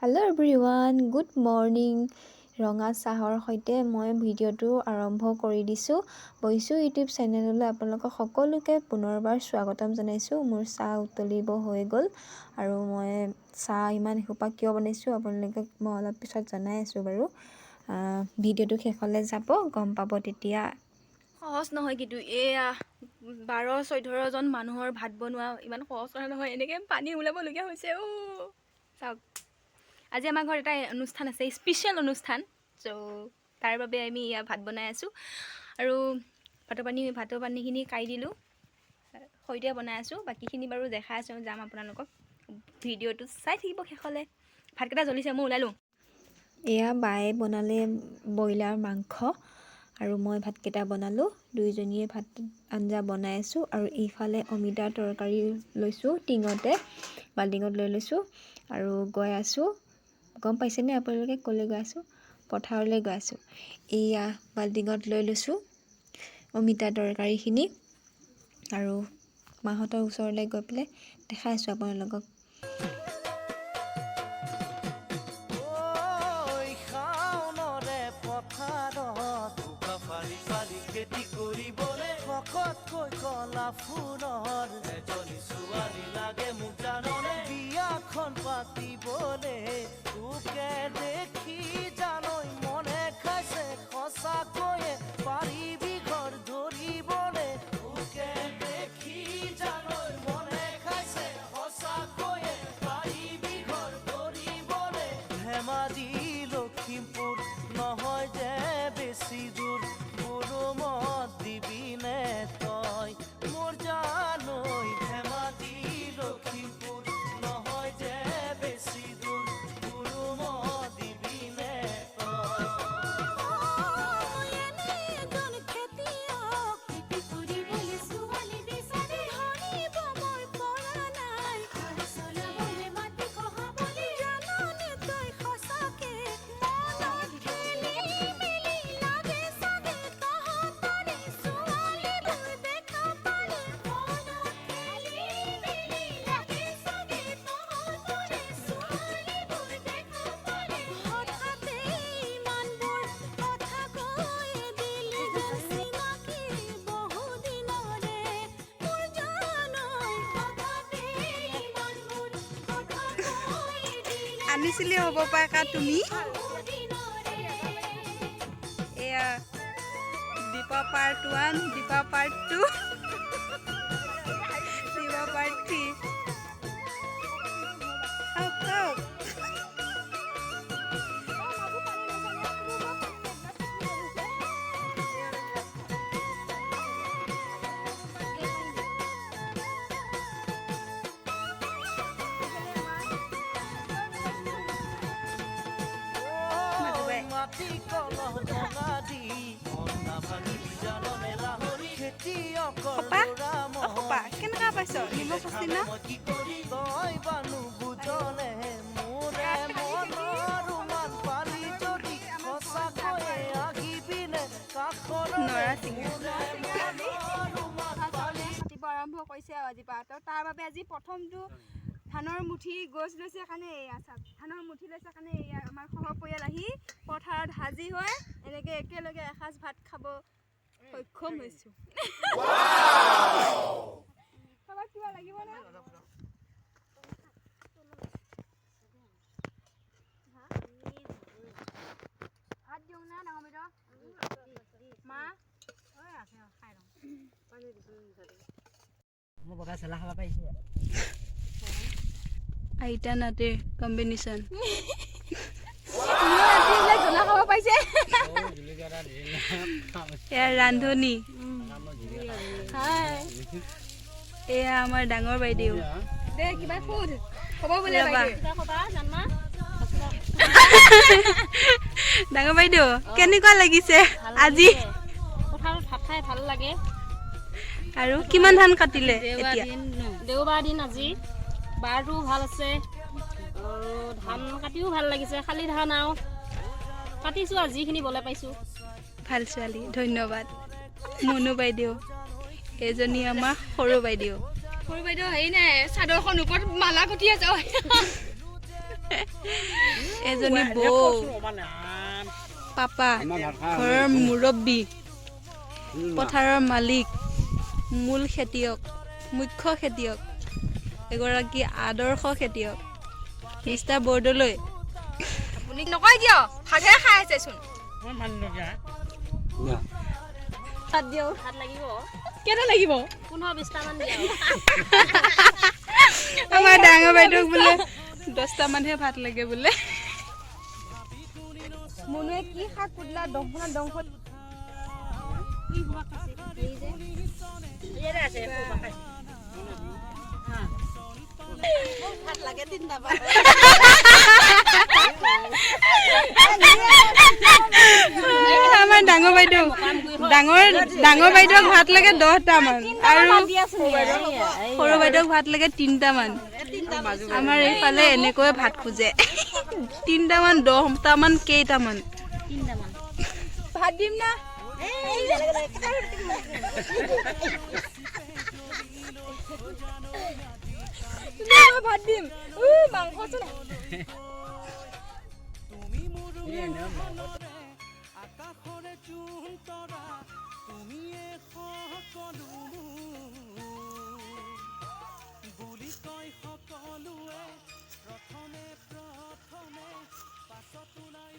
Hello' everyone, good morning. ৰঙা চাহৰ সৈতে মই ভিডিঅ'টো আৰম্ভ কৰি দিছোঁ। বৈশু ইউটিউব চেনেললৈ আপোনালোকক সকলোকে পুনৰবাৰ স্বাগতম জনাইছোঁ। মোৰ চাহ উতলিব হৈ গ'ল আৰু মই চাহ ইমান এসোপা কিয় বনাইছোঁ আপোনালোকক মই অলপ পিছত জনাই আছোঁ বাৰু। ভিডিঅ'টো শেষলৈ যাব, গম পাব তেতিয়া। সহজ নহয় কিন্তু এয়া 12-14জন মানুহৰ ভাত বনোৱা ইমান সহজ কথা নহয়। এনেকৈ পানী ওলাবলগীয়া হৈছে। চাওক, আজি আমাৰ ঘৰত এটা অনুষ্ঠান আছে, স্পেচিয়েল অনুষ্ঠান। চ' তাৰ বাবে আমি ইয়াত ভাত বনাই আছোঁ আৰু ভাতৰ পানীখিনি কাঢ়ি দিলোঁ, সৈতে বনাই আছোঁ। বাকীখিনি বাৰু দেখাই আছোঁ, যাম আপোনালোকক। ভিডিঅ'টো চাই থাকিব শেষলৈ। ভাতকেইটা জ্বলিছে, মই ওলালোঁ। এয়া বায়ে বনালে ব্ৰইলাৰ মাংস আৰু মই ভাতকেইটা বনালোঁ। দুইজনীয়ে ভাত আঞ্জা বনাই আছোঁ আৰু ইফালে অমিতাৰ তৰকাৰী লৈছোঁ, বাল্টিঙত লৈ লৈছোঁ আৰু গৈ আছোঁ। গম পাইছেনে আপোনালোকে ক'লৈ গৈ আছোঁ? পথাৰলৈ গৈ আছোঁ। এয়া বাল্টিঙত লৈ লৈছোঁ অমিতা তৰকাৰীখিনি আৰু মাহঁতৰ ওচৰলৈ গৈ পেলাই দেখাই আছোঁ আপোনালোকক। ফুলৰ এজনী ছোৱালী লাগে মোক জাননে, বিয়াখন পাতিবলে তোকে দেখি জানৈ মনে খাইছে সঁচাকৈয়ে, পাৰিবি ঘৰ ধৰিবলে তোকে দেখি জানৈ মনে খাইছে সঁচাকৈয়ে, পাৰিবি ঘৰ ধৰিবলে। ধেমাজি লখিমপুৰ নহয় যে বেছি দূৰ, গৰমত দিবিনে তই মোৰ জানৈ। ধেমাজি লখিমপুৰ নহয় যে বেছি দূৰ, গৰমত দিবিনে তই। আনিছিলি হ'ব পাৰে কা তুমি। এয়া Deepa part 1, Deepa part 2, Deepa part 3। মাটি কলহ ভঙা দি অন্না ভাঙি জাননে লাহৰি, খেতিয়কৰ কেনেকুৱা পাইছ? নিমখ আছে ন? কি কৰি তই বানু বুজলে মোৰে মনৰ মান পালি যদি সঁচাকৈয়ে আহিবিনে কাষৰ নৰা চিঙা কাটিব আৰম্ভ কৰিছে আৰু আজিৰ পৰা। তাৰ বাবে আজি প্ৰথমটো ধানৰ মুঠি গছ লৈছে কাৰণে এয়া চাওক, ধানৰ মুঠি লৈছে কাৰণে এয়া আমাৰ সহপৰিয়াল আহি পথাৰত হাজিৰ হৈ এনেকৈ একেলগে এসাঁজ ভাত খাব সক্ষম হৈছোঁ। কাৰোবাক কিবা লাগিব নে? ভাত দিওঁ না ডাঙৰ বাইদেউ? মা খাই লওঁ। মই বগা চেলা খাব পাৰিছোঁ। আইতা নাতিৰ কম্বিনেশ্যন। জ্বলা খাব পাইছে। এয়া ৰান্ধনী। এয়া আমাৰ ডাঙৰ বাইদেউ। দে কিবা সোধ, ক'ব বোলে ডাঙৰ বাইদেউ কেনেকুৱা লাগিছে আজি? পথাৰত ভাত খাই ভাল লাগে। আৰু কিমান ধান কাটিলে এতিয়া? দেওবাৰ দিন আজি, বাৰটো ভাল আছে আৰু ধান কাটিও ভাল লাগিছে। খালি ধান আৰু কাটিছোঁ আৰু যিখিনি বলে পাইছোঁ। ভাল ছোৱালী, ধন্যবাদ। মুনু বাইদেউ, এজনী আমাৰ সৰু বাইদেউ। সৰু বাইদেউ হেৰি নাই, চাদৰখন ওপৰত মালা গুঠি আছে। এজনী বৌ পাপা ঘৰৰ মুৰব্বী পথাৰৰ মালিক মূল খেতিয়ক মুখ্য খেতিয়ক এগৰাকী আদৰ্শ খেতিয়ক মিষ্টাৰ বৰদলৈ আপুনি নকয় কিয় ভাগে খাই আছেচোন ভাত দিওঁ ভাত লাগিব কেইটা লাগিব 15-20টা মান দিওঁ আমাৰ ডাঙৰ বাইদেউক বোলে 10টা মানহে ভাত লাগে বোলে মনুৱে কি শাক কুটলা দংখনা দংখ আমাৰ ডাঙৰ বাইদেউক ভাত লাগে 10টা মান আৰু সৰু বাইদেউক ভাত লাগে 3টা মান আমাৰ এইফালে এনেকৈ ভাত খোজে 3টা মান 10টা মান কেইটামান ভাত দিম না ভাত দিম মাংস আকাশৰে চুন তৰা তুমিয়ে সকলো বুলি কয় সকলোৱে প্ৰথমে পাছত ওলাই